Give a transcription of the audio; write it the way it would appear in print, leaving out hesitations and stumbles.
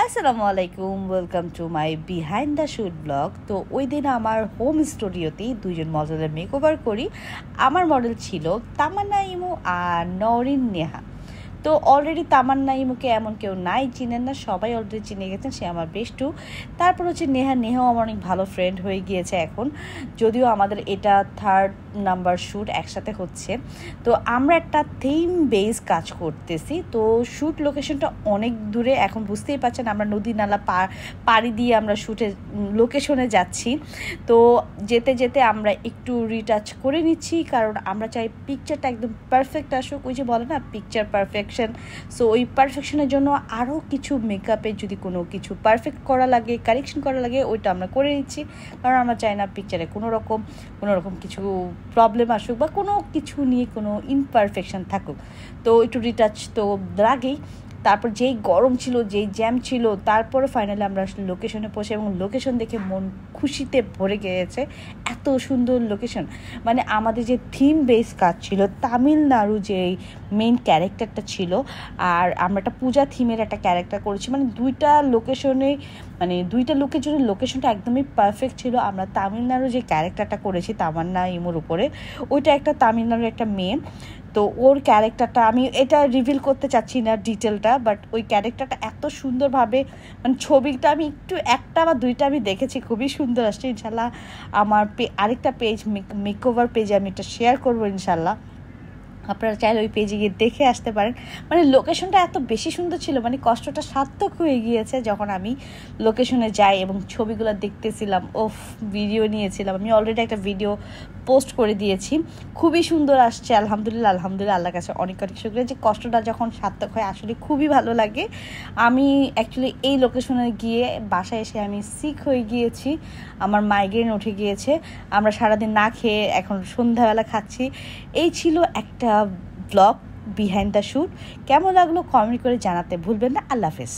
আসসালামু আলাইকুম, welcome to my behind the shoot blog. তো ওই দিন আমার হোম স্টুডিওতেই দুইজন মডেলের মেকওভার করি। আমার মডেল ছিল তামান্না ইমু আর নওরিন নেহা। তো অলরেডি তামান্না ইমুকে এমন কেউ নাই চিনেন না, সবাই অলরেডি চিনে গেছেন, সে আমার বেস্টু। তারপর হচ্ছে নেহাও আমার অনেক ভালো ফ্রেন্ড হয়ে গিয়েছে এখন, যদিও আমাদের এটা 3rd নাম্বার শ্যুট একসাথে হচ্ছে। তো আমরা একটা থিম বেস কাজ করতেছি। তো শ্যুট লোকেশনটা অনেক দূরে, এখন বুঝতেই পারছেন আমরা নদী নালা পাড়ি দিয়ে আমরা শ্যুটের লোকেশনে যাচ্ছি। তো যেতে যেতে আমরা একটু রিটাচ করে নিচ্ছি, কারণ আমরা চাই পিকচারটা একদম পারফেক্ট আসুক। ওই যে বলে না পিকচার পারফেকশন, সো ওই পারফেকশনের জন্য আরও কিছু মেকআপে যদি কোনো কিছু পারফেক্ট করা লাগে, কারেকশন করা লাগে, ওইটা আমরা করে নিচ্ছি। কারণ আমরা চাই না পিকচারে কোনো রকম কিছু প্রবলেম আসুক বা কোনো কিছু নিয়ে কোনো ইমপারফেকশন থাকুক। তো একটু রিটাচ তো লাগেই। তারপর যেই গরম ছিল, যেই জ্যাম ছিল, তারপরে ফাইনালি আমরা লোকেশনে পৌঁছে এবং লোকেশন দেখে মন খুশিতে ভরে গিয়েছে। এত সুন্দর লোকেশন, মানে আমাদের যে থিম বেস কাজ ছিল, তামিলনাড়ু যে মেইন ক্যারেক্টারটা ছিল, আর আমরা একটা পূজা থিমের একটা ক্যারেক্টার করেছি, মানে দুইটা লোকের জন্য লোকেশনটা একদমই পারফেক্ট ছিল। আমরা তামিলনাড়ু যে ক্যারেক্টারটা করেছি তামান্না ইমুর উপরে, ওইটা একটা তামিলনাড়ুর একটা মেয়ে। তো ওর ক্যারেক্টারটা আমি এটা রিভিল করতে চাচ্ছি না ডিটেলটা, বাট ওই ক্যারেক্টারটা এত সুন্দরভাবে, মানে ছবিটা আমি একটু একটা বা দুইটা আমি দেখেছি, খুবই সুন্দর আসছে। ইনশাল্লাহ আমার আরেকটা পেজ মেকওভার পেজে আমি এটা শেয়ার করবো ইনশাল্লাহ, আপনারা চাইলে ওই পেজে গিয়ে দেখে আসতে পারেন। মানে লোকেশনটা এত বেশি সুন্দর ছিল, মানে কষ্টটা সার্থক হয়ে গিয়েছে যখন আমি লোকেশনে যাই এবং ছবিগুলো দেখতেছিলাম, ভিডিও নিয়েছিলাম। আমি অলরেডি একটা ভিডিও পোস্ট করে দিয়েছি, খুবই সুন্দর আসছে। আলহামদুলিল্লাহ আল্লাহর কাছে অনেক শুকরিয়া যে কষ্টটা যখন সার্থক হয় আসলে খুবই ভালো লাগে। আমি অ্যাকচুয়ালি এই লোকেশনে গিয়ে বাসায় এসে আমি সিক হয়ে গিয়েছি, আমার মাইগ্রেন উঠে গিয়েছে। আমরা সারাদিন না খেয়ে এখন সন্ধ্যাবেলা খাচ্ছি। এই ছিল একটা ব্লগ বিহাইন্ড দ্য শ্যুট। কেমন লাগলো কমেন্ট করে জানাতে ভুলবেন না। আল্লাহ হাফেজ।